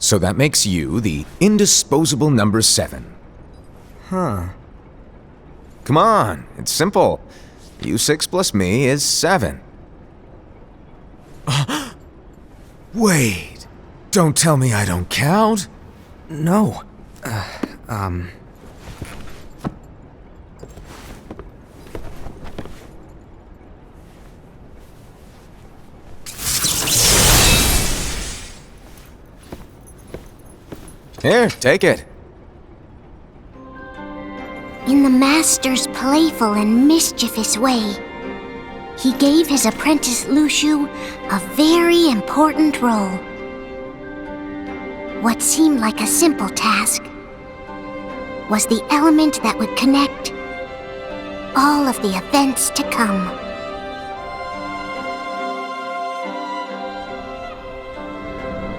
So that makes you the indisposable number 7. Huh. Come on, it's simple. U6 plus me is 7. Wait, don't tell me I don't count. No. Here, take it. In the master's playful and mischievous way, he gave his apprentice Luciu a very important role. What seemed like a simple task was the element that would connect all of the events to come.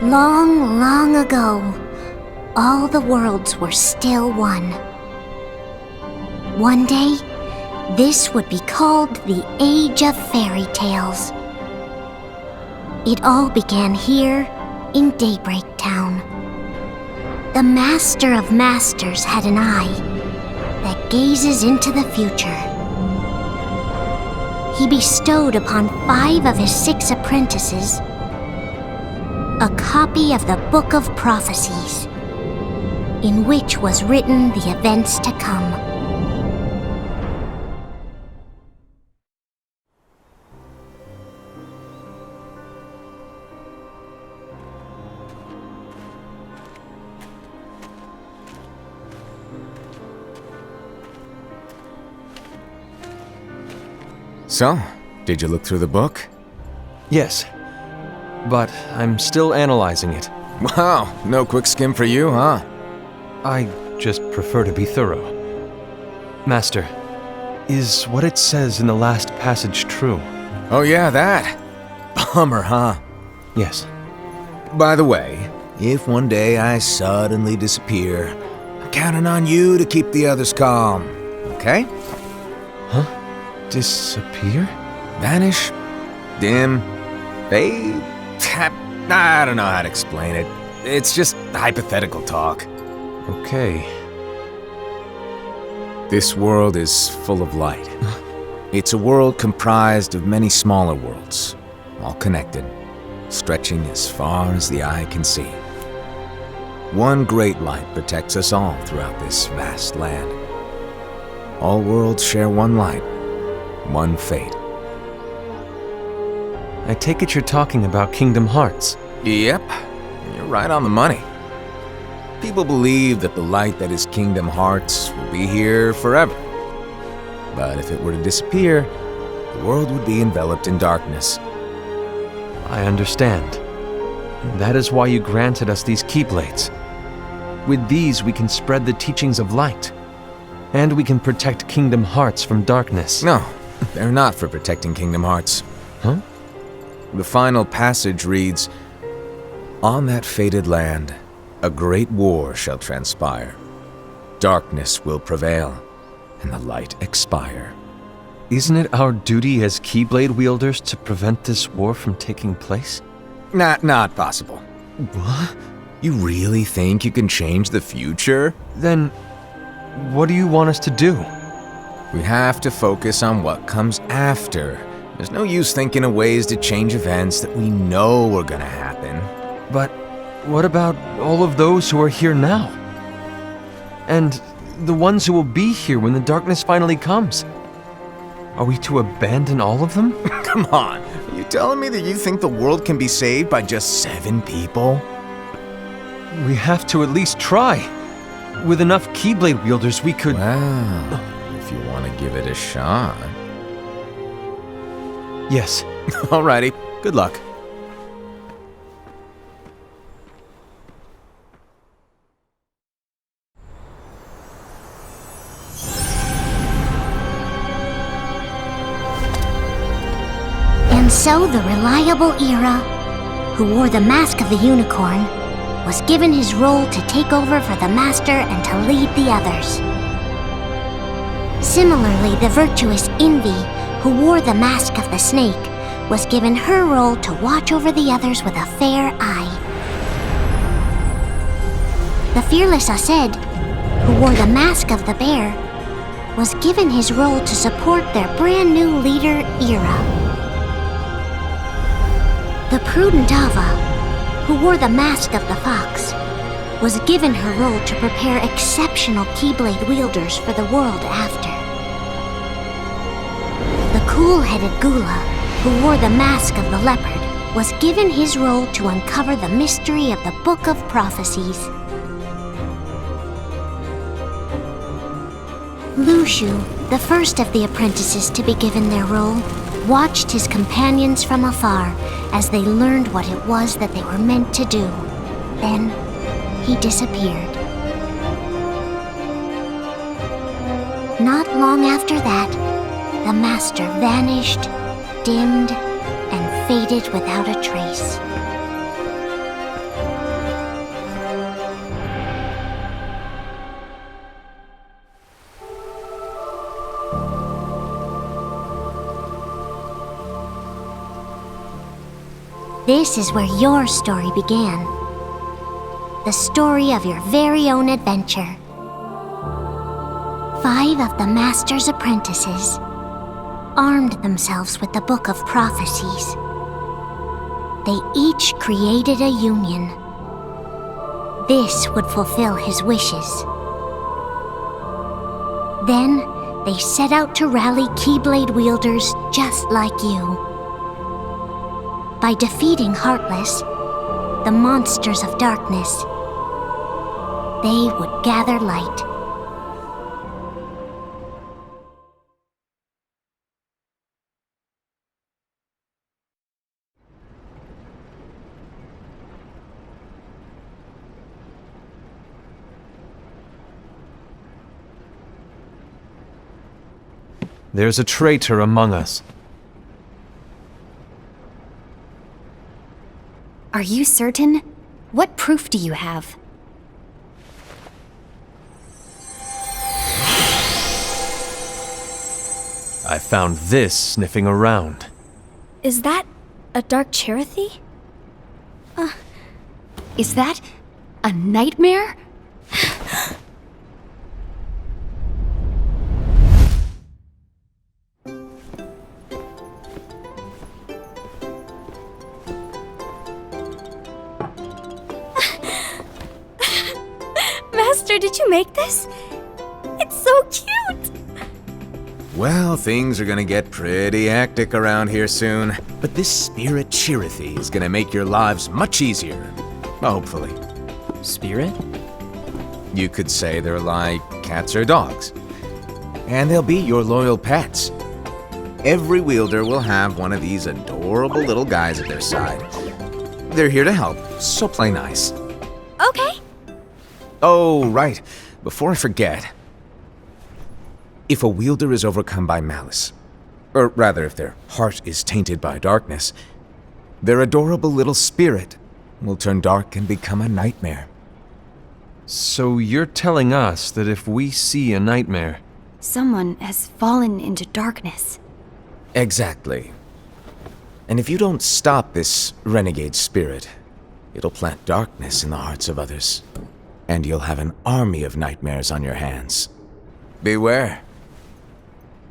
Long, long ago, all the worlds were still one. One day, this would be called the Age of Fairy Tales. It all began here in Daybreak Town. The Master of Masters had an eye that gazes into the future. He bestowed upon 5 of his 6 apprentices a copy of the Book of Prophecies, in which was written the events to come. So, did you look through the book? Yes. But I'm still analyzing it. Wow, no quick skim for you, huh? I just prefer to be thorough. Master, is what it says in the last passage true? Oh yeah, that. Bummer, huh? Yes. By the way, if one day I suddenly disappear, I'm counting on you to keep the others calm, okay? Huh? Disappear? Vanish? Dim? Fade? I don't know how to explain it. It's just hypothetical talk. Okay. This world is full of light. It's a world comprised of many smaller worlds, all connected, stretching as far as the eye can see. One great light protects us all throughout this vast land. All worlds share one light, one fate. I take it you're talking about Kingdom Hearts. Yep, you're right on the money. People believe that the light that is Kingdom Hearts will be here forever. But if it were to disappear, the world would be enveloped in darkness. I understand. That is why you granted us these Keyblades. With these, we can spread the teachings of light. And we can protect Kingdom Hearts from darkness. No, they're not for protecting Kingdom Hearts. Huh? The final passage reads, "On that fated land, a great war shall transpire. Darkness will prevail, and the light expire." Isn't it our duty as Keyblade wielders to prevent this war from taking place? Not possible. What? You really think you can change the future? Then, what do you want us to do? We have to focus on what comes after. There's no use thinking of ways to change events that we know are gonna happen. But what about all of those who are here now? And the ones who will be here when the darkness finally comes? Are we to abandon all of them? Come on, are you telling me that you think the world can be saved by just 7 people? We have to at least try. With enough Keyblade wielders, we could... Well, if you want to give it a shot. Yes. Alrighty, good luck. And so the reliable Era, who wore the mask of the unicorn, was given his role to take over for the Master and to lead the others. Similarly, the virtuous Envy, who wore the mask of the snake, was given her role to watch over the others with a fair eye. The fearless Ased, who wore the mask of the bear, was given his role to support their brand new leader, Ira. The prudent Ava, who wore the mask of the fox, was given her role to prepare exceptional Keyblade wielders for the world after. The cool-headed Gula, who wore the mask of the leopard, was given his role to uncover the mystery of the Book of Prophecies. Lushu, the first of the apprentices to be given their role, watched his companions from afar as they learned what it was that they were meant to do. Then, he disappeared. Not long after that, the master vanished, dimmed, and faded without a trace. This is where your story began. The story of your very own adventure. 5 of the Master's apprentices armed themselves with the Book of Prophecies. They each created a union. This would fulfill his wishes. Then, they set out to rally Keyblade wielders just like you. By defeating Heartless, the monsters of darkness, they would gather light. There's a traitor among us. Are you certain? What proof do you have? I found this sniffing around. Is that a dark Cherothy? Is that a nightmare? Master, did you make this? It's so cute! Well, things are gonna get pretty hectic around here soon. But this spirit Cherothy is gonna make your lives much easier. Hopefully. Spirit? You could say they're like cats or dogs. And they'll be your loyal pets. Every wielder will have one of these adorable little guys at their side. They're here to help, so play nice. Okay. Oh, right. Before I forget. If a wielder is overcome by malice, or rather if their heart is tainted by darkness, their adorable little spirit will turn dark and become a nightmare. So you're telling us that if we see a nightmare... Someone has fallen into darkness. Exactly. And if you don't stop this renegade spirit, it'll plant darkness in the hearts of others. And you'll have an army of nightmares on your hands. Beware.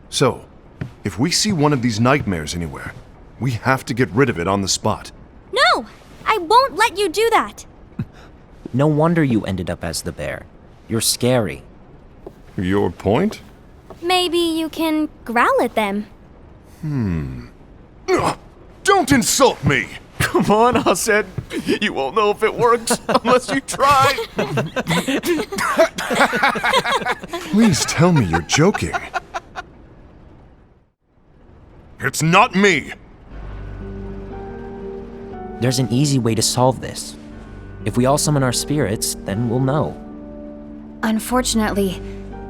So, if we see one of these nightmares anywhere, we have to get rid of it on the spot. No! I won't let you do that! No wonder you ended up as the bear. You're scary. Your point? Maybe you can growl at them. Don't insult me! Come on, Ased. You won't know if it works unless you try. Please tell me you're joking. It's not me! There's an easy way to solve this. If we all summon our spirits, then we'll know. Unfortunately,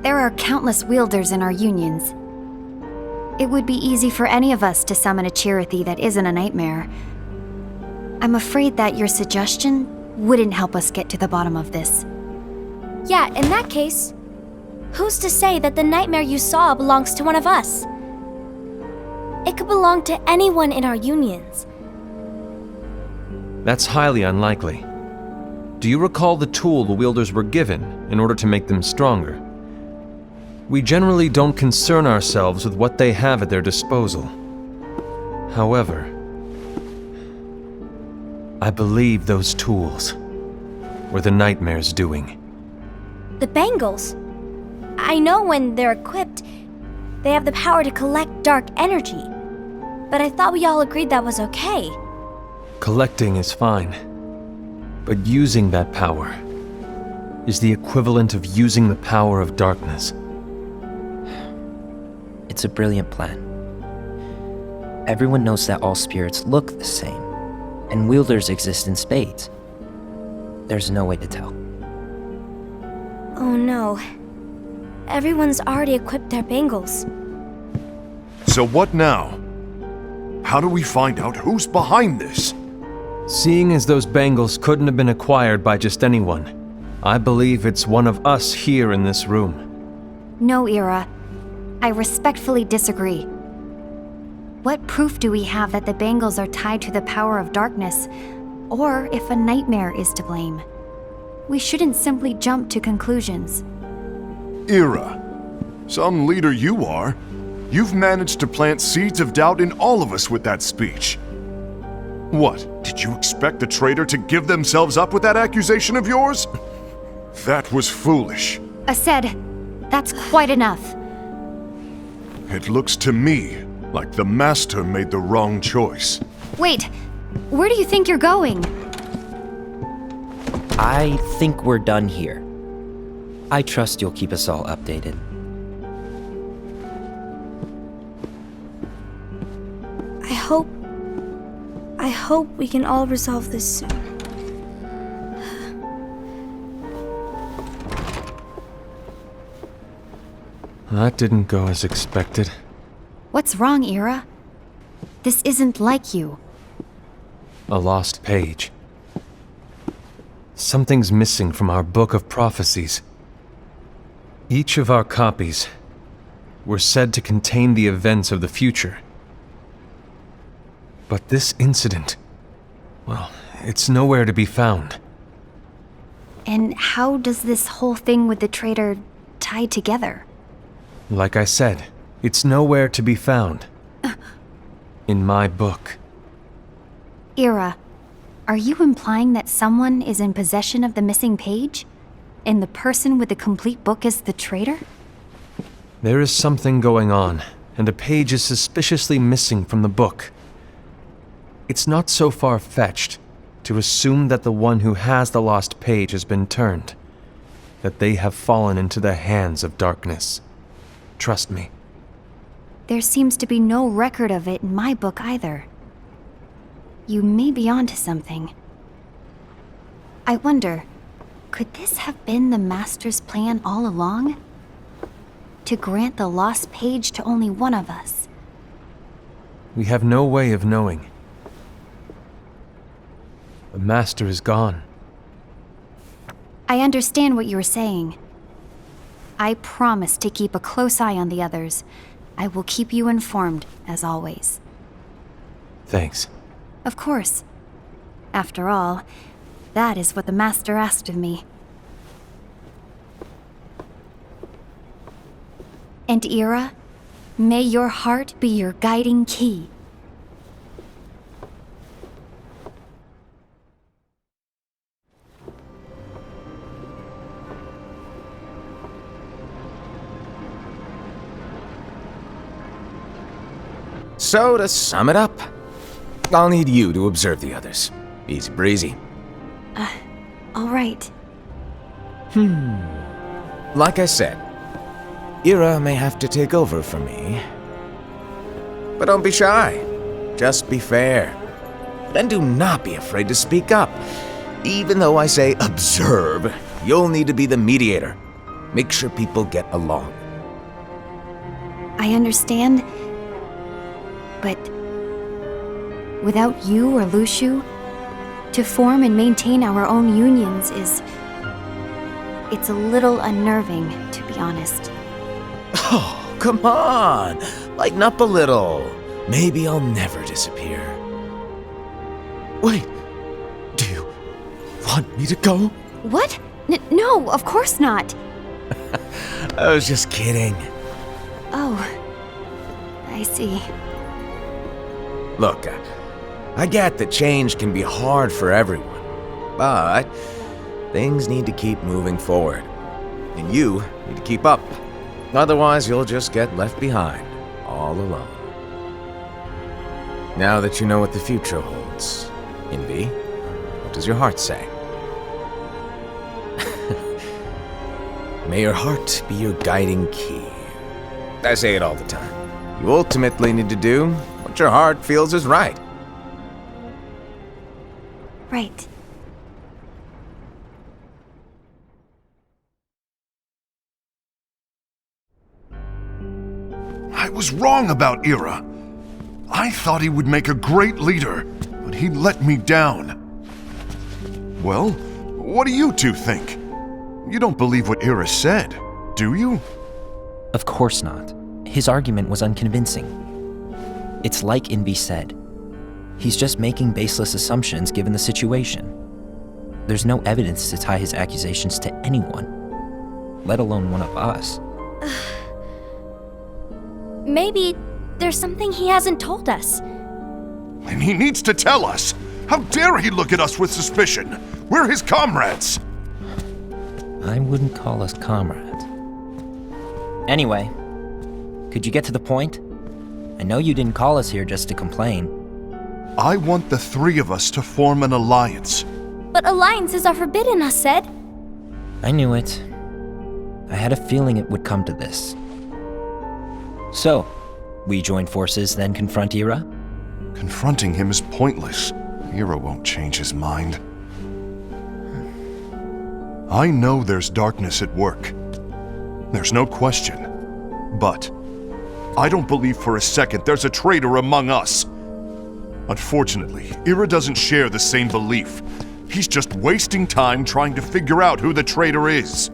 there are countless wielders in our unions. It would be easy for any of us to summon a Cherothy that isn't a nightmare. I'm afraid that your suggestion wouldn't help us get to the bottom of this. Yeah, in that case, who's to say that the nightmare you saw belongs to one of us? It could belong to anyone in our unions. That's highly unlikely. Do you recall the tool the wielders were given in order to make them stronger? We generally don't concern ourselves with what they have at their disposal. However, I believe those tools were the Nightmare's doing. The bangles. I know when they're equipped, they have the power to collect dark energy. But I thought we all agreed that was okay. Collecting is fine, but using that power is the equivalent of using the power of darkness. It's a brilliant plan. Everyone knows that all spirits look the same, and wielders exist in spades. There's no way to tell. Oh no. Everyone's already equipped their bangles. So what now? How do we find out who's behind this? Seeing as those bangles couldn't have been acquired by just anyone, I believe it's one of us here in this room. No, Ira. I respectfully disagree. What proof do we have that the bangles are tied to the power of darkness, or if a nightmare is to blame? We shouldn't simply jump to conclusions. Ira, some leader you are. You've managed to plant seeds of doubt in all of us with that speech. What, did you expect the traitor to give themselves up with that accusation of yours? That was foolish. Aced, that's quite enough. It looks to me like the Master made the wrong choice. Wait, where do you think you're going? I think we're done here. I trust you'll keep us all updated. I hope we can all resolve this soon. That didn't go as expected. What's wrong, Ira? This isn't like you. A lost page. Something's missing from our book of prophecies. Each of our copies were said to contain the events of the future. But this incident, well, it's nowhere to be found. And how does this whole thing with the traitor tie together? Like I said, it's nowhere to be found. In my book. Ira, are you implying that someone is in possession of the missing page? And the person with the complete book is the traitor? There is something going on, and a page is suspiciously missing from the book. It's not so far-fetched to assume that the one who has the lost page has been turned, that they have fallen into the hands of darkness. Trust me. There seems to be no record of it in my book either. You may be onto something. I wonder, could this have been the Master's plan all along? To grant the lost page to only one of us? We have no way of knowing. The Master is gone. I understand what you're saying. I promise to keep a close eye on the others. I will keep you informed, as always. Thanks. Of course. After all, that is what the Master asked of me. And Ira, may your heart be your guiding key. So, to sum it up, I'll need you to observe the others. Easy breezy. All right. Like I said, Ira may have to take over for me. But don't be shy. Just be fair. And do not be afraid to speak up. Even though I say observe, you'll need to be the mediator. Make sure people get along. I understand. But without you or Luciu, to form and maintain our own unions it's a little unnerving, to be honest. Oh, come on! Lighten up a little. Maybe I'll never disappear. Wait, do you want me to go? What? No, of course not. I was just kidding. Oh, I see. Look, I get that change can be hard for everyone, but things need to keep moving forward. And you need to keep up. Otherwise, you'll just get left behind, all alone. Now that you know what the future holds, Envy, what does your heart say? May your heart be your guiding key. I say it all the time. You ultimately need to do what your heart feels is right. Right. I was wrong about Ira. I thought he would make a great leader, but he let me down. Well, what do you two think? You don't believe what Ira said, do you? Of course not. His argument was unconvincing. It's like Envy said. He's just making baseless assumptions given the situation. There's no evidence to tie his accusations to anyone, let alone one of us. Maybe there's something he hasn't told us. And he needs to tell us. How dare he look at us with suspicion? We're his comrades. I wouldn't call us comrades. Anyway, could you get to the point? I know you didn't call us here just to complain. I want the three of us to form an alliance. But alliances are forbidden, us said. I knew it. I had a feeling it would come to this. So, we join forces, then confront Ira? Confronting him is pointless. Ira won't change his mind. I know there's darkness at work. There's no question. But I don't believe for a second there's a traitor among us. Unfortunately, Ira doesn't share the same belief. He's just wasting time trying to figure out who the traitor is.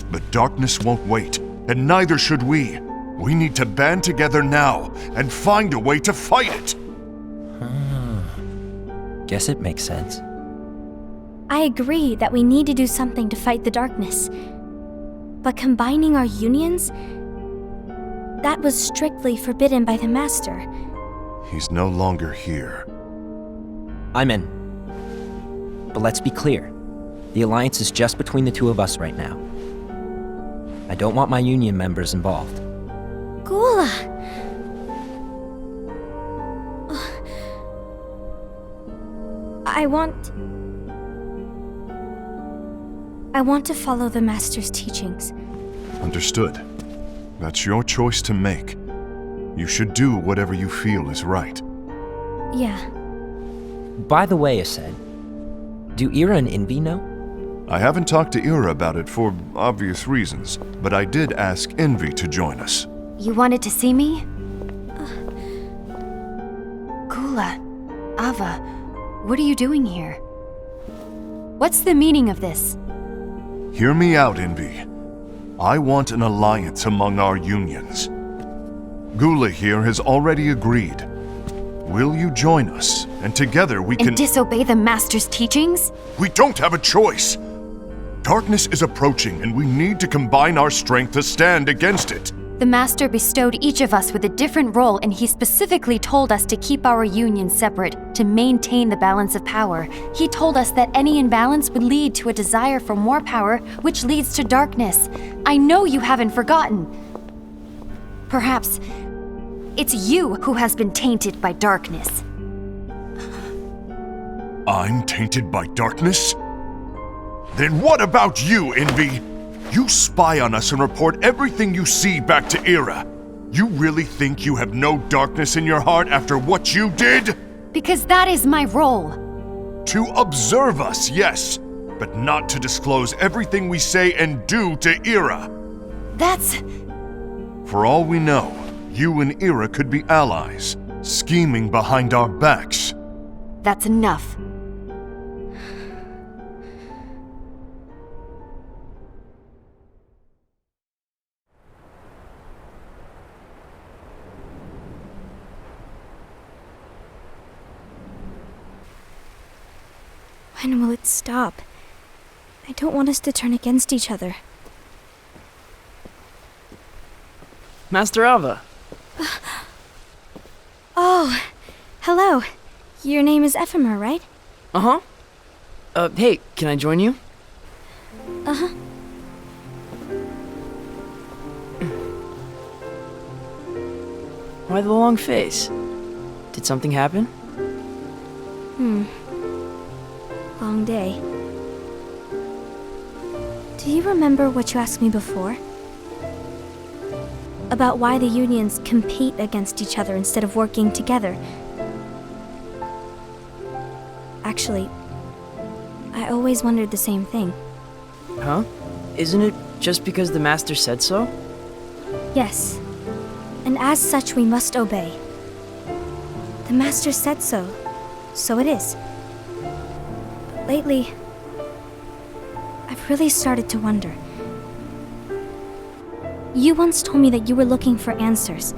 But darkness won't wait, and neither should we. We need to band together now and find a way to fight it. Guess it makes sense. I agree that we need to do something to fight the darkness. But combining our unions? That was strictly forbidden by the Master. He's no longer here. I'm in. But let's be clear. The alliance is just between the two of us right now. I don't want my union members involved. Gula! I want to follow the Master's teachings. Understood. That's your choice to make. You should do whatever you feel is right. Yeah. By the way, Ased, do Ira and Envy know? I haven't talked to Ira about it for obvious reasons, but I did ask Envy to join us. You wanted to see me? Gula, Ava, what are you doing here? What's the meaning of this? Hear me out, Envy. I want an alliance among our unions. Gula here has already agreed. Will you join us? And together we can— And disobey the Master's teachings? We don't have a choice! Darkness is approaching, and we need to combine our strength to stand against it. The Master bestowed each of us with a different role, and he specifically told us to keep our union separate, to maintain the balance of power. He told us that any imbalance would lead to a desire for more power, which leads to darkness. I know you haven't forgotten. Perhaps it's you who has been tainted by darkness. I'm tainted by darkness? Then what about you, Envy? You spy on us and report everything you see back to Ira. You really think you have no darkness in your heart after what you did? Because that is my role. To observe us, yes, but not to disclose everything we say and do to Ira. That's... For all we know, you and Ira could be allies, scheming behind our backs. That's enough. When will it stop? I don't want us to turn against each other. Master Alva. Oh, hello. Your name is Ephemer, right? Uh-huh. Hey, can I join you? Uh-huh. Why the long face? Did something happen? Long day. Do you remember what you asked me before? About why the unions compete against each other instead of working together. Actually, I always wondered the same thing. Huh? Isn't it just because the Master said so? Yes. And as such, we must obey. The Master said so, so it is. But lately, I've really started to wonder. You once told me that you were looking for answers.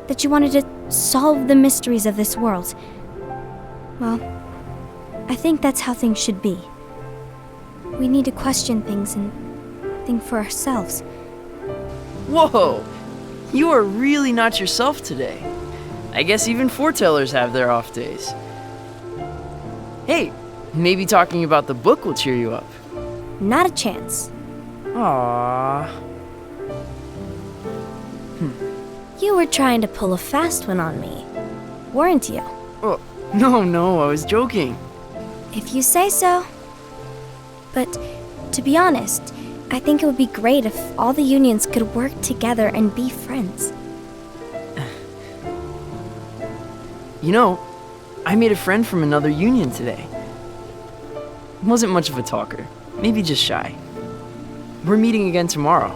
That you wanted to solve the mysteries of this world. Well, I think that's how things should be. We need to question things and think for ourselves. Whoa! You are really not yourself today. I guess even foretellers have their off days. Hey, maybe talking about the book will cheer you up. Not a chance. Aww. You were trying to pull a fast one on me, weren't you? Oh, no, I was joking. If you say so. But to be honest, I think it would be great if all the unions could work together and be friends. You know, I made a friend from another union today. Wasn't much of a talker, maybe just shy. We're meeting again tomorrow.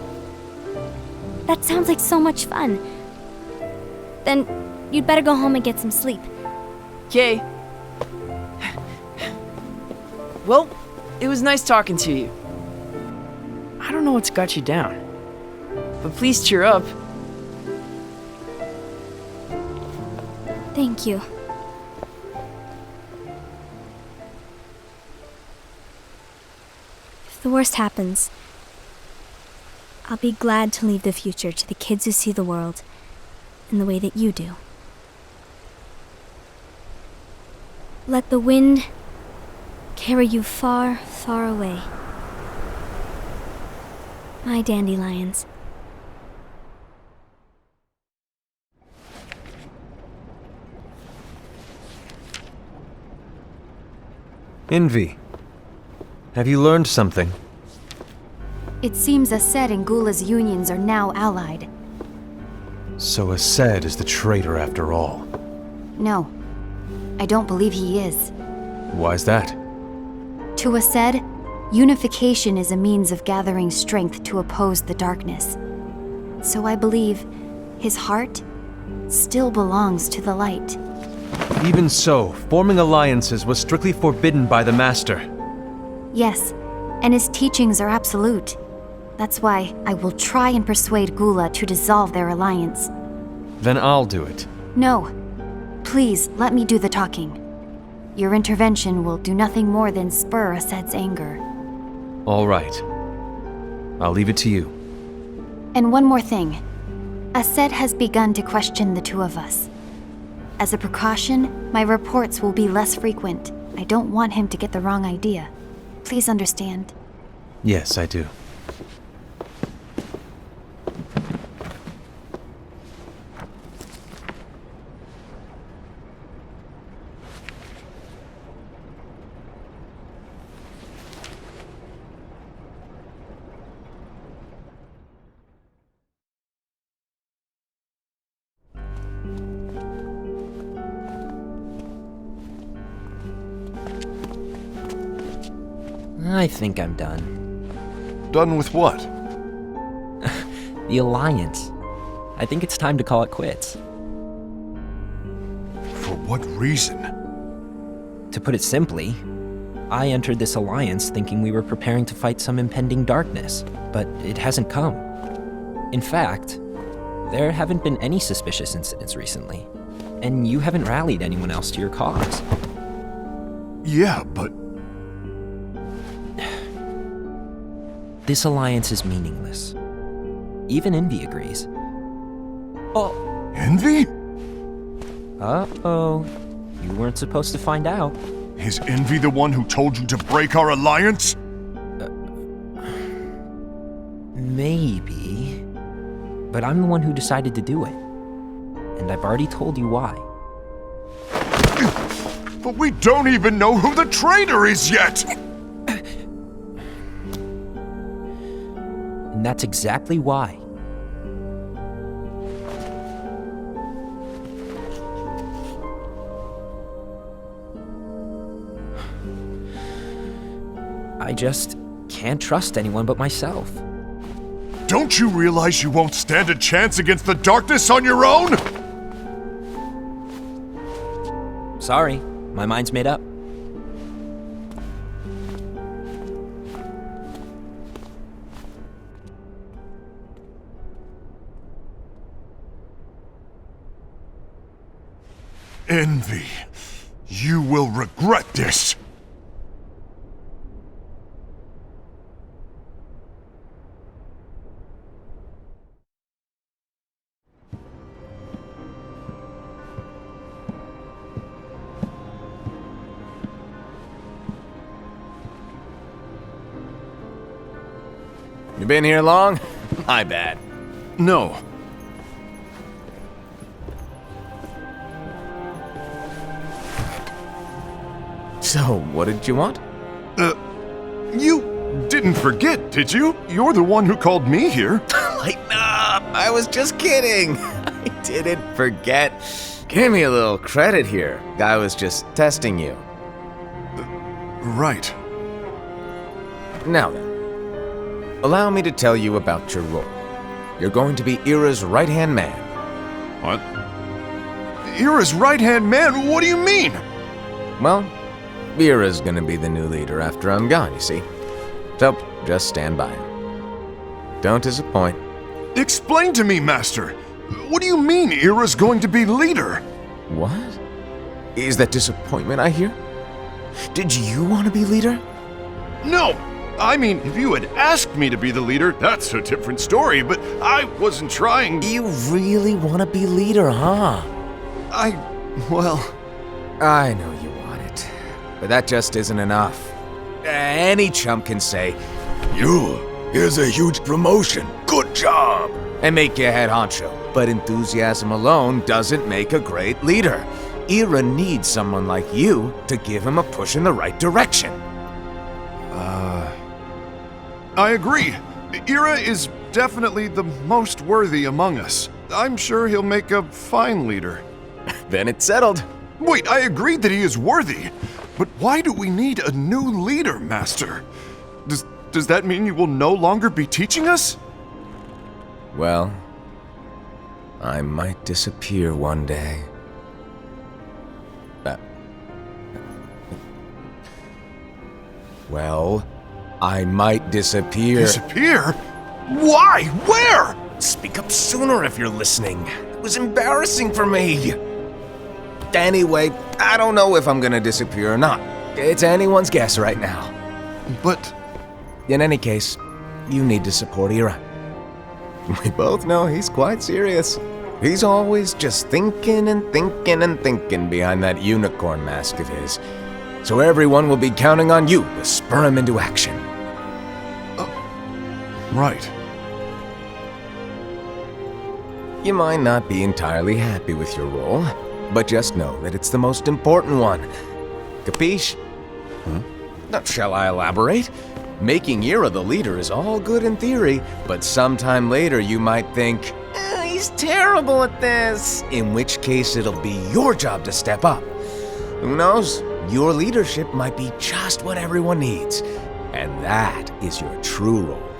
That sounds like so much fun. Then you'd better go home and get some sleep. Okay. Well, it was nice talking to you. I don't know what's got you down, but please cheer up. Thank you. If the worst happens, I'll be glad to leave the future to the kids who see the world in the way that you do. Let the wind carry you far, far away. My dandelions. Envy, have you learned something? It seems Ased and Gula's unions are now allied. So Ased is the traitor after all. No, I don't believe he is. Why's that? To Ased, unification is a means of gathering strength to oppose the darkness. So I believe his heart still belongs to the light. Even so, forming alliances was strictly forbidden by the Master. Yes, and his teachings are absolute. That's why I will try and persuade Gula to dissolve their alliance. Then I'll do it. No. Please, let me do the talking. Your intervention will do nothing more than spur Ased's anger. All right. I'll leave it to you. And one more thing. Ased has begun to question the two of us. As a precaution, my reports will be less frequent. I don't want him to get the wrong idea. Please understand. Yes, I do. I think I'm done. Done with what? The Alliance. I think it's time to call it quits. For what reason? To put it simply, I entered this alliance thinking we were preparing to fight some impending darkness, but it hasn't come. In fact, there haven't been any suspicious incidents recently, and you haven't rallied anyone else to your cause. Yeah, but This alliance is meaningless. Even Envy agrees. Oh. Envy? Uh-oh. You weren't supposed to find out. Is Envy the one who told you to break our alliance? Maybe. But I'm the one who decided to do it. And I've already told you why. But we don't even know who the traitor is yet! And that's exactly why. I just can't trust anyone but myself. Don't you realize you won't stand a chance against the darkness on your own? Sorry, my mind's made up. Envy, you will regret this. You been here long? My bad. No. So, what did you want? You didn't forget, did you? You're the one who called me here. Lighten up! I was just kidding. I didn't forget. Give me a little credit here. I was just testing you. Right. Now then, allow me to tell you about your role. You're going to be Ira's right-hand man. What? Ira's right-hand man? What do you mean? Well, Ira's gonna be the new leader after I'm gone, you see. So, just stand by him. Don't disappoint. Explain to me, Master. What do you mean Ira's going to be leader? What? Is that disappointment I hear? Did you want to be leader? No! I mean, if you had asked me to be the leader, that's a different story, but I wasn't trying. You really want to be leader, huh? Well... I know you want it, but that just isn't enough. Any chump can say, here's a huge promotion, good job, and make you head honcho. But enthusiasm alone doesn't make a great leader. Ira needs someone like you to give him a push in the right direction. I agree. Ira is definitely the most worthy among us. I'm sure he'll make a fine leader. Then it's settled. Wait, I agreed that he is worthy. But why do we need a new leader, Master? Does that mean you will no longer be teaching us? Well, I might disappear one day. Well, I might disappear. Disappear? Why? Where? Speak up sooner if you're listening. It was embarrassing for me. Anyway, I don't know if I'm gonna disappear or not. It's anyone's guess right now. But... In any case, you need to support Ira. We both know he's quite serious. He's always just thinking and thinking and thinking behind that unicorn mask of his. So everyone will be counting on you to spur him into action. Right. You might not be entirely happy with your role, but just know that it's the most important one. Capiche? Shall I elaborate? Making Ira the leader is all good in theory, but sometime later you might think, he's terrible at this, in which case it'll be your job to step up. Who knows? Your leadership might be just what everyone needs, and that is your true role.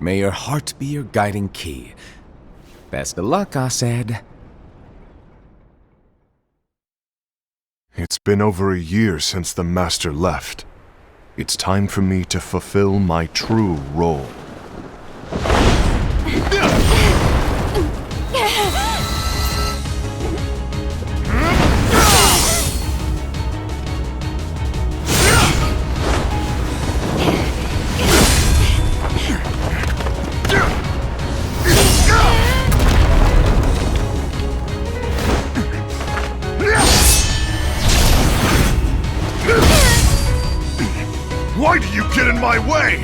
May your heart be your guiding key. Best of luck, Asaad. It's been over a year since the Master left. It's time for me to fulfill my true role. Why do you get in my way?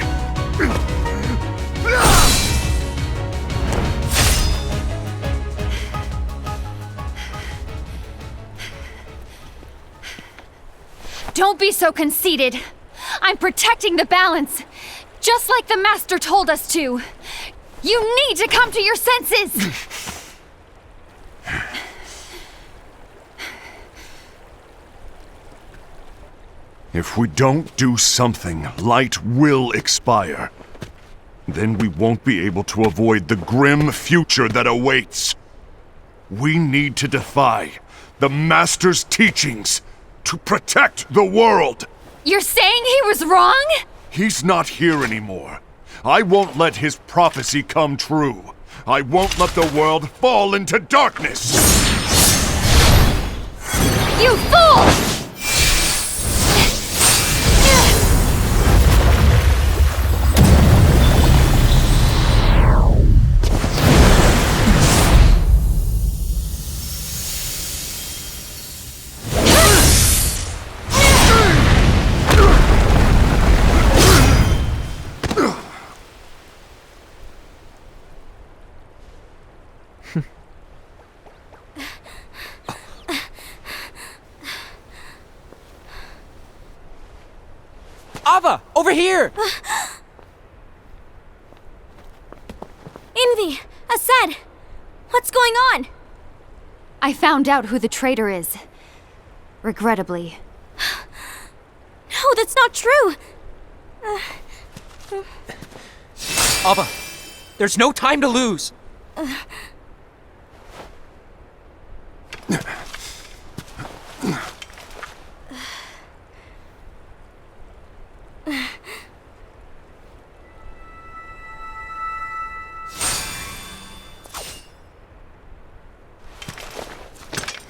Don't be so conceited. I'm protecting the balance, just like the Master told us to. You need to come to your senses! If we don't do something, light will expire. Then we won't be able to avoid the grim future that awaits. We need to defy the Master's teachings to protect the world. You're saying he was wrong? He's not here anymore. I won't let his prophecy come true. I won't let the world fall into darkness. You fool! Ava, over here! Envy! Asad! What's going on? I found out who the traitor is. Regrettably. No, that's not true! Ava, there's no time to lose!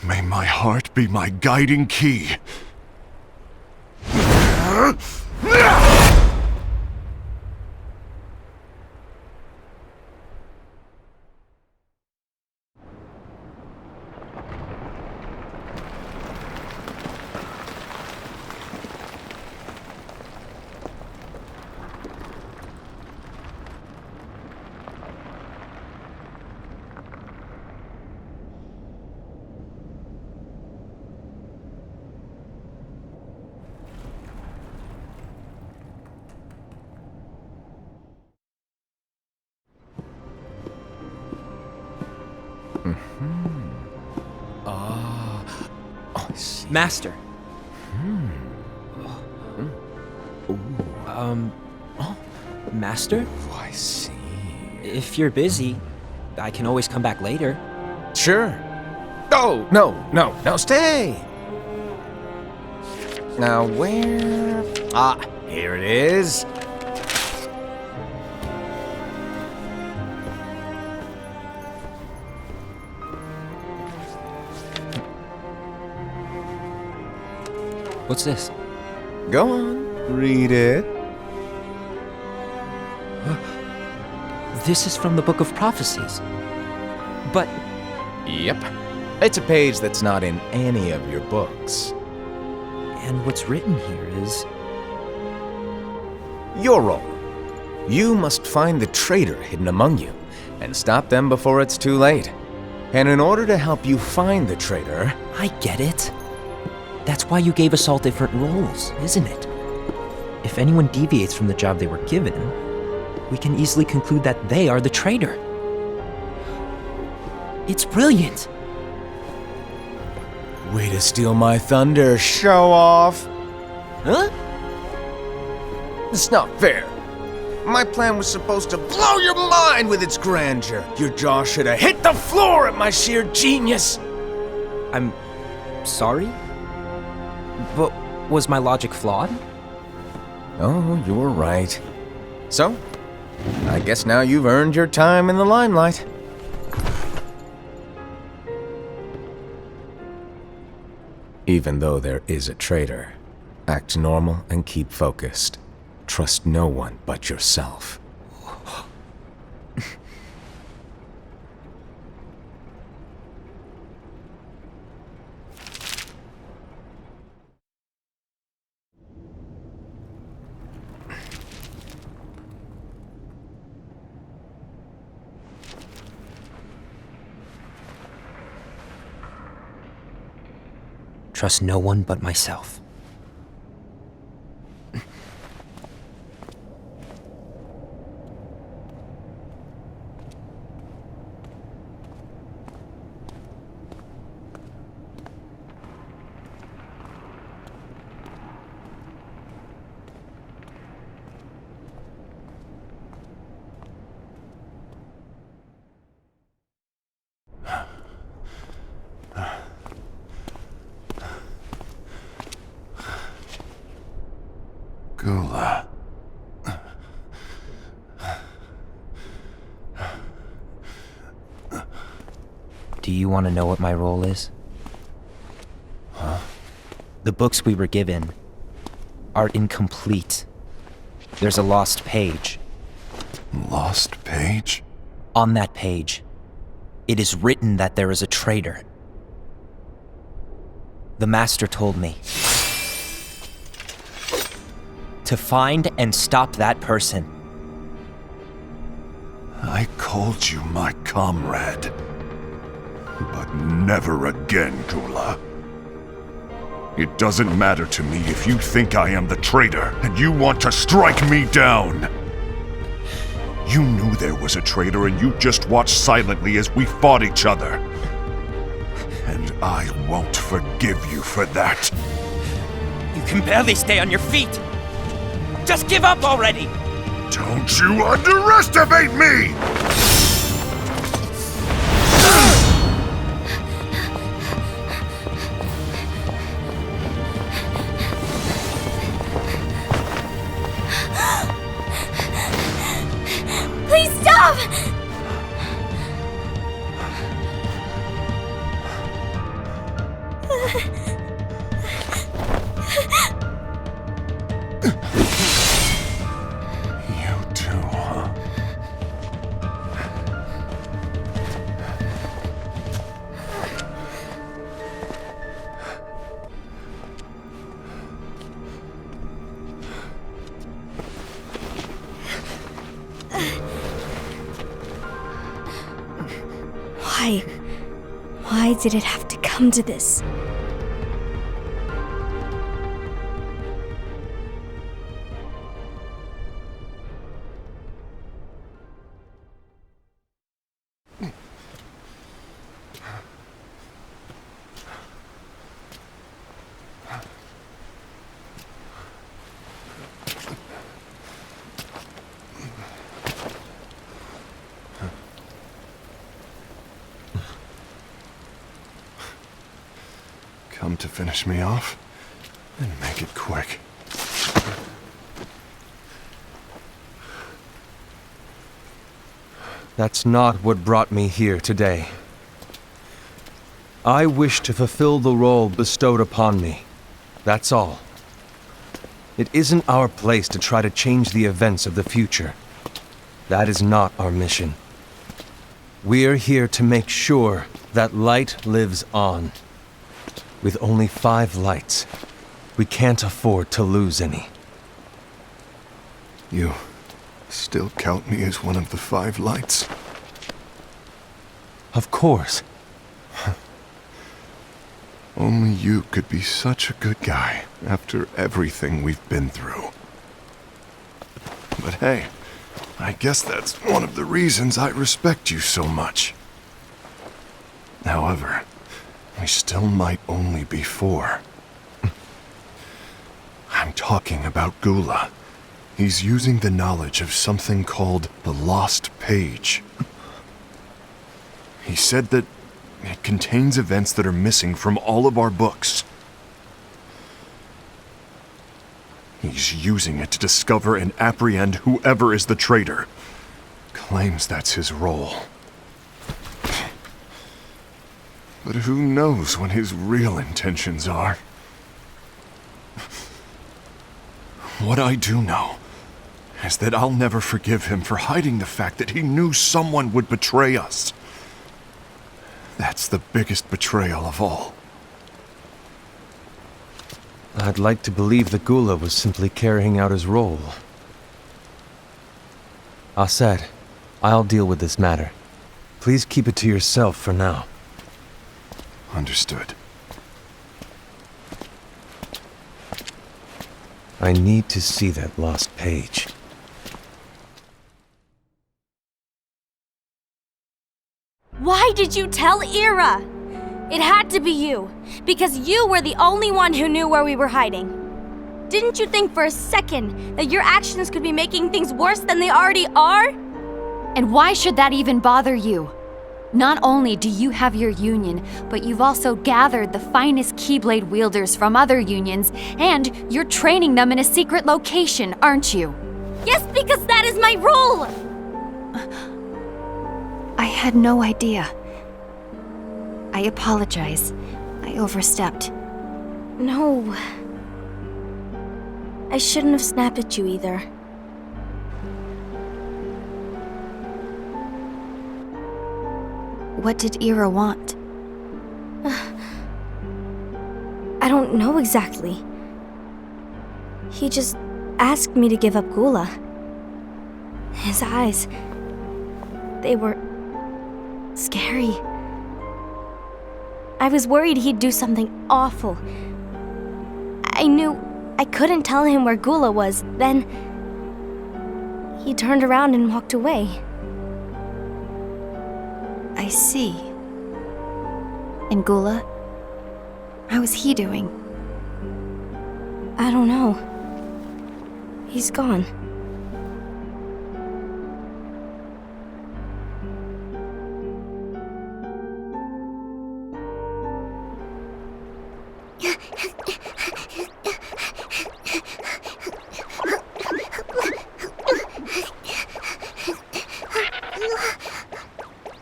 May my heart be my guiding key. Master. Master? Oh, I see. If you're busy, I can always come back later. Sure. Oh, no, stay! Now, where... Ah, here it is. What's this? Go on, read it. This is from the Book of Prophecies. But Yep. It's a page that's not in any of your books. and what's written here is Your role. You must find the traitor hidden among you, and stop them before it's too late. And in order to help you find the traitor... I get it. That's why you gave us all different roles, isn't it? If anyone deviates from the job they were given, we can easily conclude that they are the traitor. It's brilliant. Way to steal my thunder, show off! Huh? It's not fair. My plan was supposed to blow your mind with its grandeur. Your jaw should have hit the floor at my sheer genius. I'm sorry? But was my logic flawed? Oh, you're right. So, I guess now you've earned your time in the limelight. Even though there is a traitor, act normal and keep focused. Trust no one but yourself. Trust no one but myself. Gula. Do you want to know what my role is? Huh? The books we were given are incomplete. There's a lost page. Lost page? On that page, it is written that there is a traitor. The Master told me to find and stop that person. I called you my comrade. But never again, Gula. It doesn't matter to me if you think I am the traitor and you want to strike me down. You knew there was a traitor and you just watched silently as we fought each other. And I won't forgive you for that. You can barely stay on your feet. Just give up already! Don't you underestimate me! Please stop! You too, huh? Why did it have to come to this? Come to finish me off? Then make it quick. That's not what brought me here today. I wish to fulfill the role bestowed upon me. That's all. It isn't our place to try to change the events of the future. That is not our mission. We're here to make sure that light lives on. With only 5 lights, we can't afford to lose any. You still count me as one of the 5 lights? Of course. Only you could be such a good guy after everything we've been through. But hey, I guess that's one of the reasons I respect you so much. However, we still might only be 4. I'm talking about Gula. He's using the knowledge of something called the Lost Page. He said that it contains events that are missing from all of our books. He's using it to discover and apprehend whoever is the traitor. Claims that's his role. But who knows what his real intentions are? What I do know is that I'll never forgive him for hiding the fact that he knew someone would betray us. That's the biggest betrayal of all. I'd like to believe that Gula was simply carrying out his role. Aset, I'll deal with this matter. Please keep it to yourself for now. Understood. I need to see that lost page. Why did you tell Ira? It had to be you, because you were the only one who knew where we were hiding. Didn't you think for a second that your actions could be making things worse than they already are? And why should that even bother you? Not only do you have your union, but you've also gathered the finest Keyblade wielders from other unions, and you're training them in a secret location, aren't you? Yes, because that is my role! I had no idea. I apologize. I overstepped. No. I shouldn't have snapped at you either. What did Ira want? I don't know exactly. He just asked me to give up Gula. His eyes, they were scary. I was worried he'd do something awful. I knew I couldn't tell him where Gula was. Then he turned around and walked away. I see. And Gula? How is he doing? I don't know. He's gone.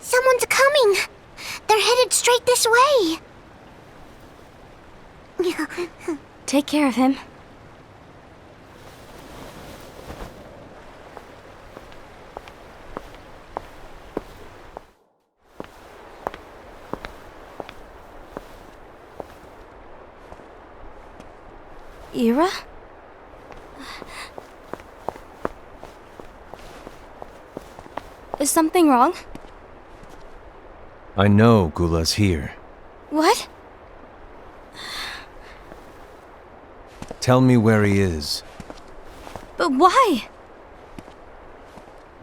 Someone's coming! They're headed straight this way! Take care of him. Ira? Is something wrong? I know Gula's here. What? Tell me where he is. But why?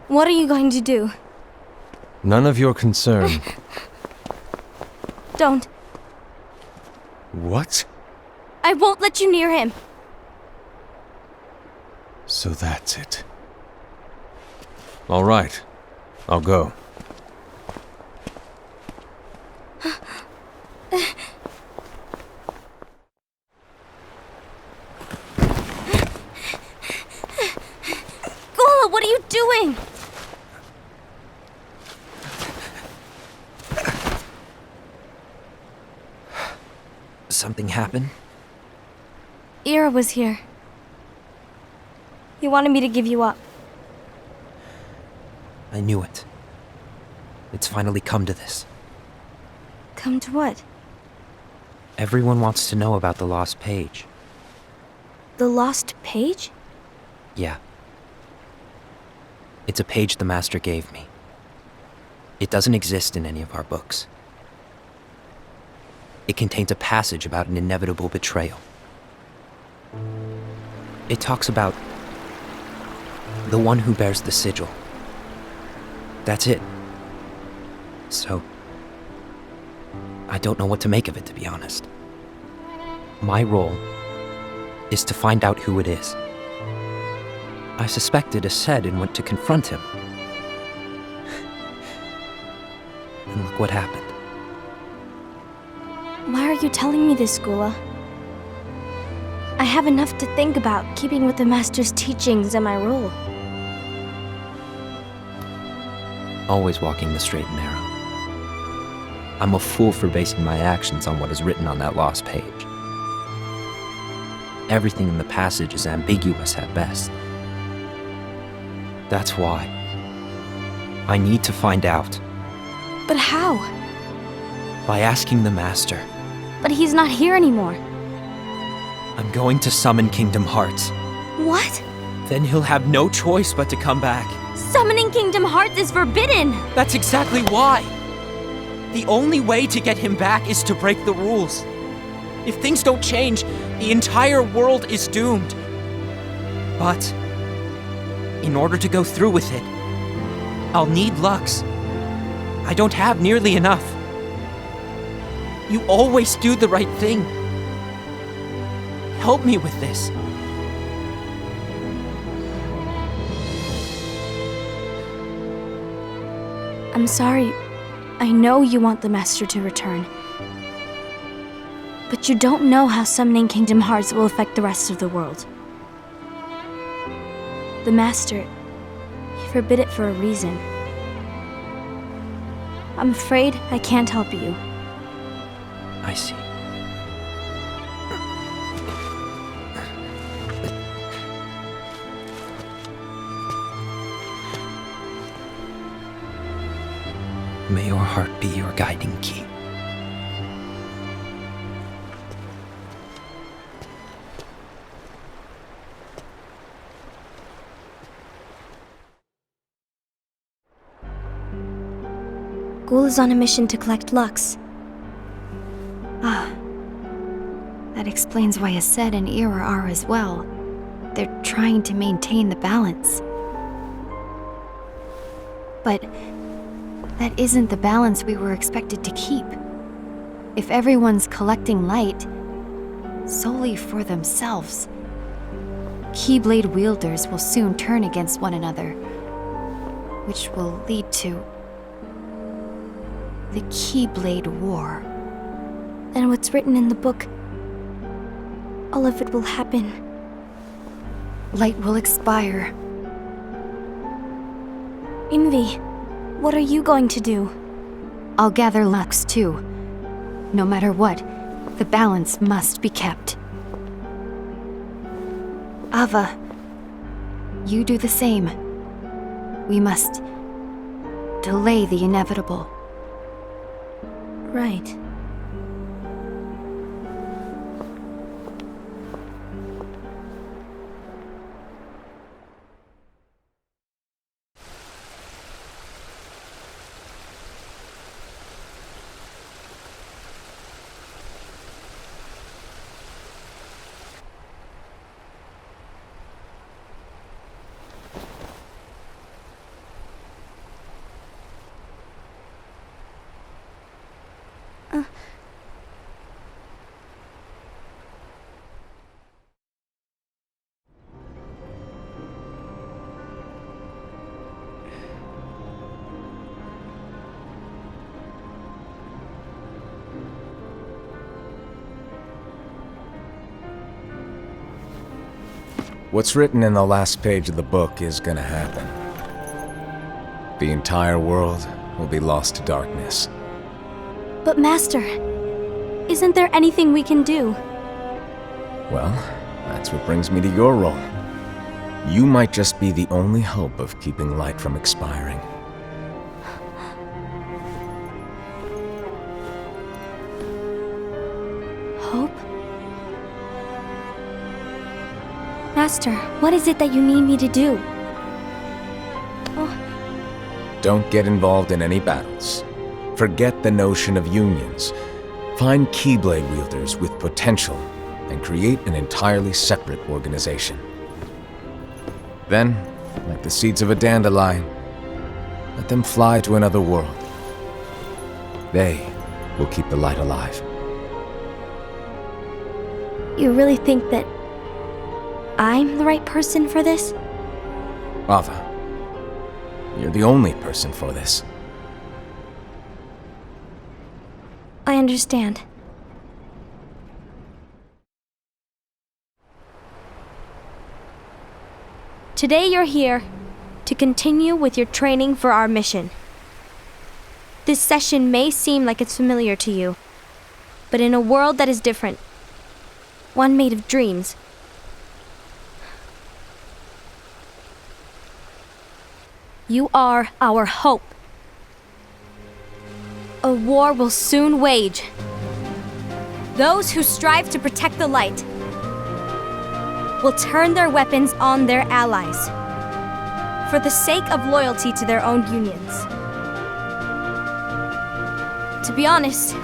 What are you going to do? None of your concern. Don't. What? I won't let you near him. So that's it. All right. I'll go. Gula, what are you doing? Something happened? Ira was here. He wanted me to give you up. I knew it. It's finally come to this. Come to what? Everyone wants to know about the lost page. The lost page? Yeah. It's a page the Master gave me. It doesn't exist in any of our books. It contains a passage about an inevitable betrayal. It talks about the one who bears the sigil. That's it. So, I don't know what to make of it, to be honest. My role is to find out who it is. I suspected a Sed and went to confront him. And look what happened. Why are you telling me this, Gula? I have enough to think about, keeping with the Master's teachings and my role. Always walking the straight and narrow. I'm a fool for basing my actions on what is written on that lost page. Everything in the passage is ambiguous at best. That's why I need to find out. But how? By asking the Master. But he's not here anymore. I'm going to summon Kingdom Hearts. What? Then he'll have no choice but to come back. Summoning Kingdom Hearts is forbidden! That's exactly why. The only way to get him back is to break the rules. If things don't change, the entire world is doomed. But in order to go through with it, I'll need Lux. I don't have nearly enough. You always do the right thing. Help me with this. I'm sorry. I know you want the Master to return. But you don't know how summoning Kingdom Hearts will affect the rest of the world. The Master, he forbid it for a reason. I'm afraid I can't help you. I see. May your heart be your guiding key. Ghoul is on a mission to collect Lux. Ah. That explains why Aced and Ira are as well. They're trying to maintain the balance. But that isn't the balance we were expected to keep. If everyone's collecting light solely for themselves, Keyblade wielders will soon turn against one another, which will lead to the Keyblade War. And what's written in the book, all of it will happen. Light will expire. Envy, what are you going to do? I'll gather Lux too. No matter what, the balance must be kept. Ava, you do the same. We must delay the inevitable. Right. What's written in the last page of the book is gonna happen. The entire world will be lost to darkness. But Master, isn't there anything we can do? Well, that's what brings me to your role. You might just be the only hope of keeping light from expiring. Hope? Master, what is it that you need me to do? Don't get involved in any battles. Forget the notion of unions. Find Keyblade wielders with potential and create an entirely separate organization. Then, like the seeds of a dandelion, let them fly to another world. They will keep the light alive. You really think that I'm the right person for this? Ava, you're the only person for this. I understand. Today you're here to continue with your training for our mission. This session may seem like it's familiar to you, but in a world that is different, one made of dreams, you are our hope. A war will soon wage. Those who strive to protect the light will turn their weapons on their allies for the sake of loyalty to their own unions. To be honest,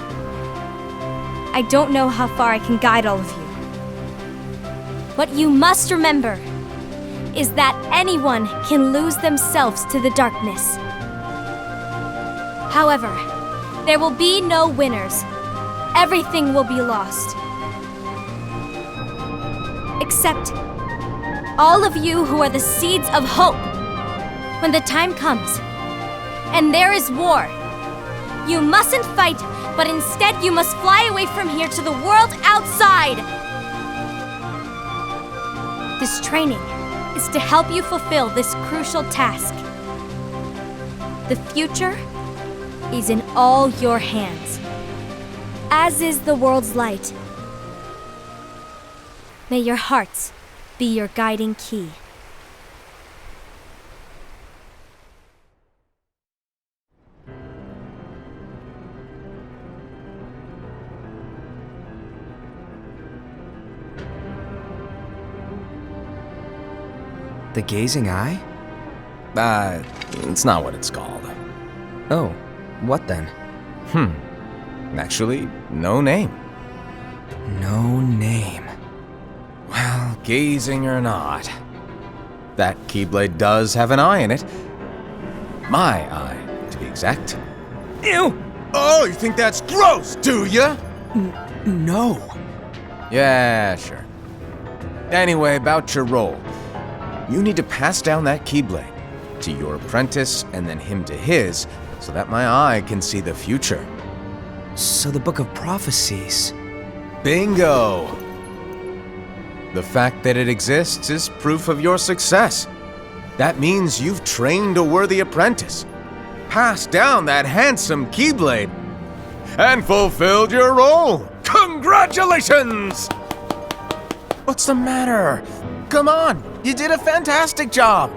I don't know how far I can guide all of you. What you must remember is that anyone can lose themselves to the darkness. However, there will be no winners. Everything will be lost. Except all of you who are the seeds of hope. When the time comes, and there is war, you mustn't fight, but instead you must fly away from here to the world outside. This training is to help you fulfill this crucial task. The future is in all your hands, as is the world's light. May your hearts be your guiding key. The gazing eye? It's not what it's called. Oh, what then? Actually, no name. No name. Well, gazing or not, that Keyblade does have an eye in it. My eye, to be exact. Ew! Oh, you think that's gross, do ya? No. Yeah, sure. Anyway, about your role. You need to pass down that Keyblade to your apprentice and then him to his, so that my eye can see the future. So the Book of Prophecies. Bingo! The fact that it exists is proof of your success. That means you've trained a worthy apprentice, passed down that handsome Keyblade, and fulfilled your role. Congratulations! What's the matter? Come on, you did a fantastic job.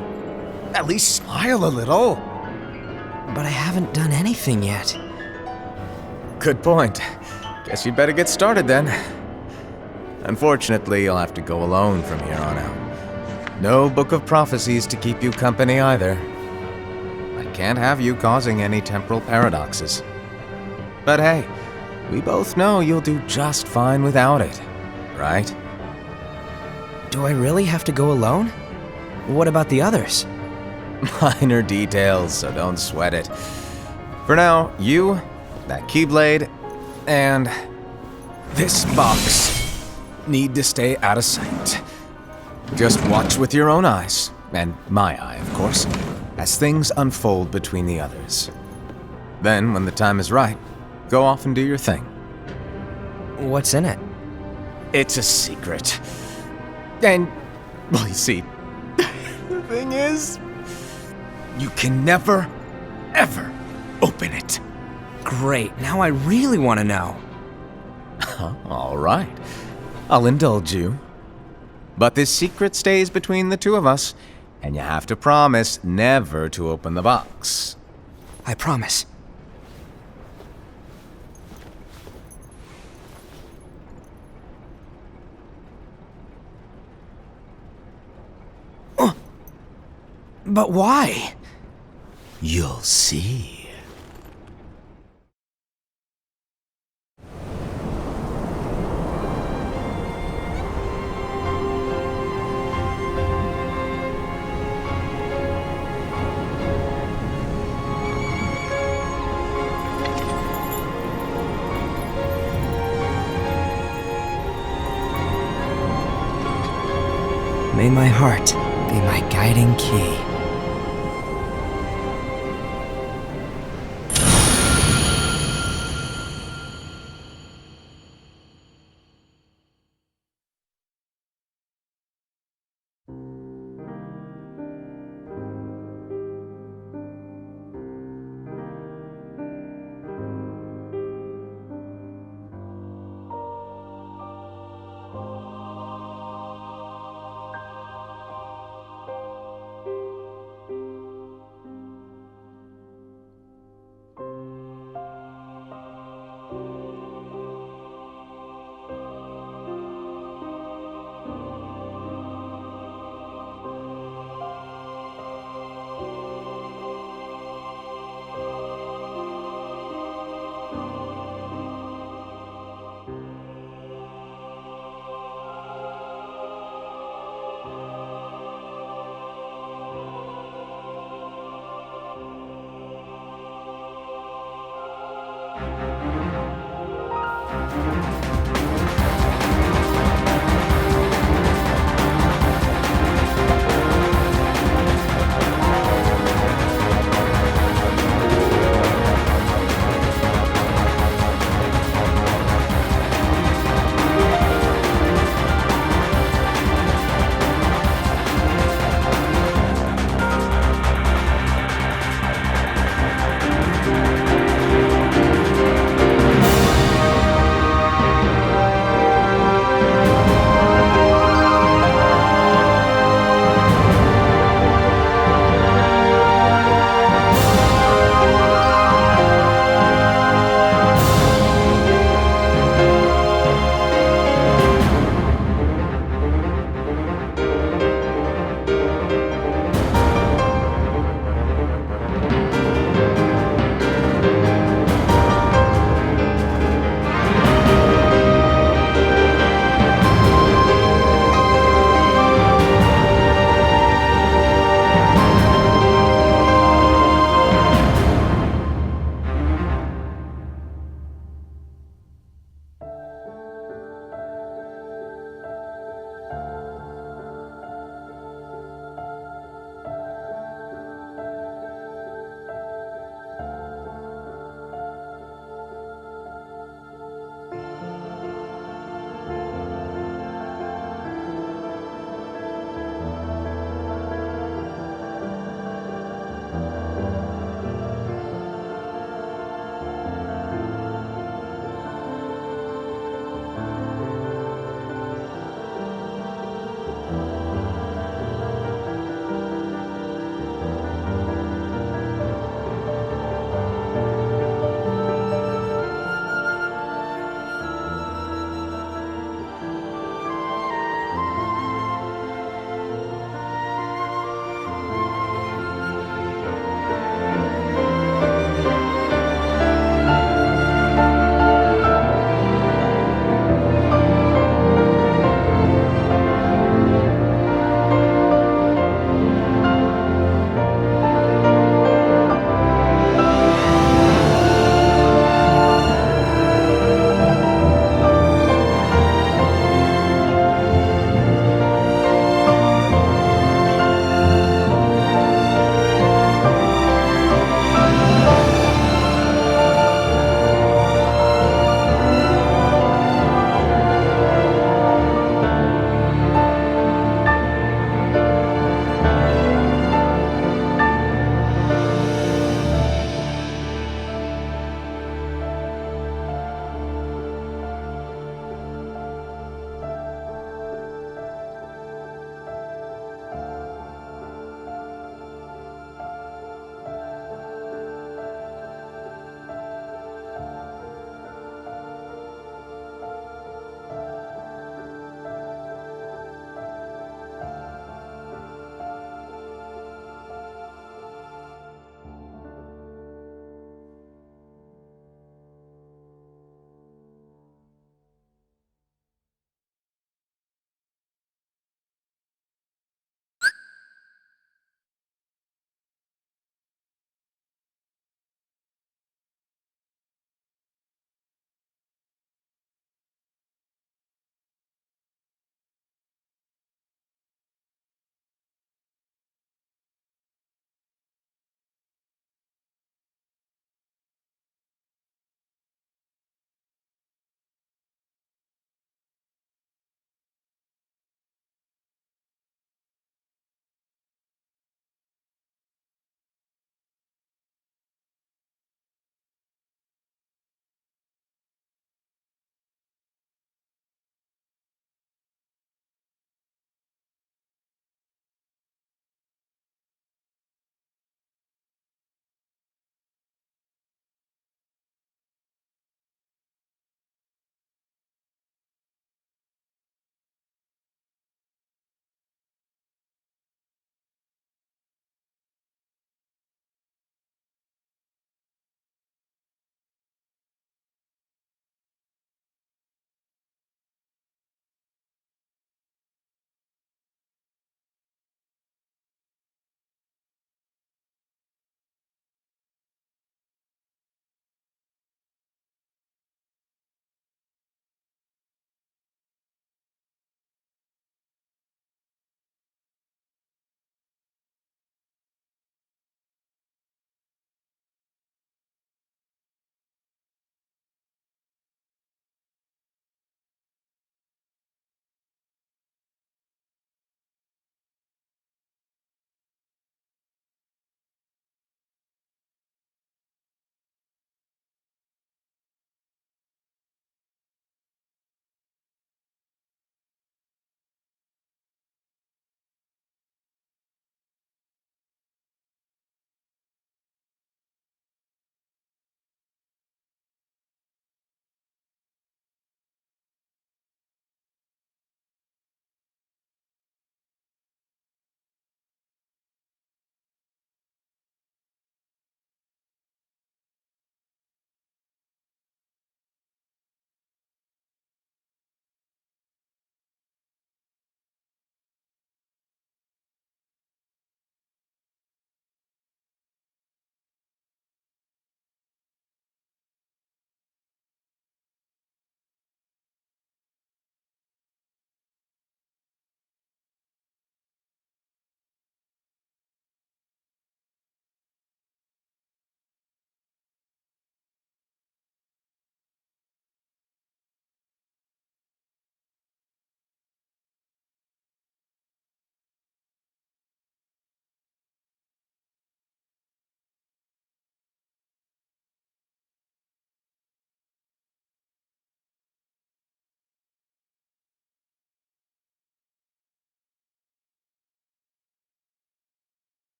At least smile a little. But I haven't done anything yet. Good point. Guess you'd better get started then. Unfortunately, you'll have to go alone from here on out. No Book of Prophecies to keep you company either. I can't have you causing any temporal paradoxes. But hey, we both know you'll do just fine without it, right? Do I really have to go alone? What about the others? Minor details, so don't sweat it. For now, you, that Keyblade, and this box need to stay out of sight. Just watch with your own eyes, and my eye, of course, as things unfold between the others. Then, when the time is right, go off and do your thing. What's in it? It's a secret. And, well, you see, the thing is, you can never, ever open it. Great, now I really want to know. All right, I'll indulge you. But this secret stays between the two of us, and you have to promise never to open the box. I promise. But why? You'll see. May my heart be my guiding key.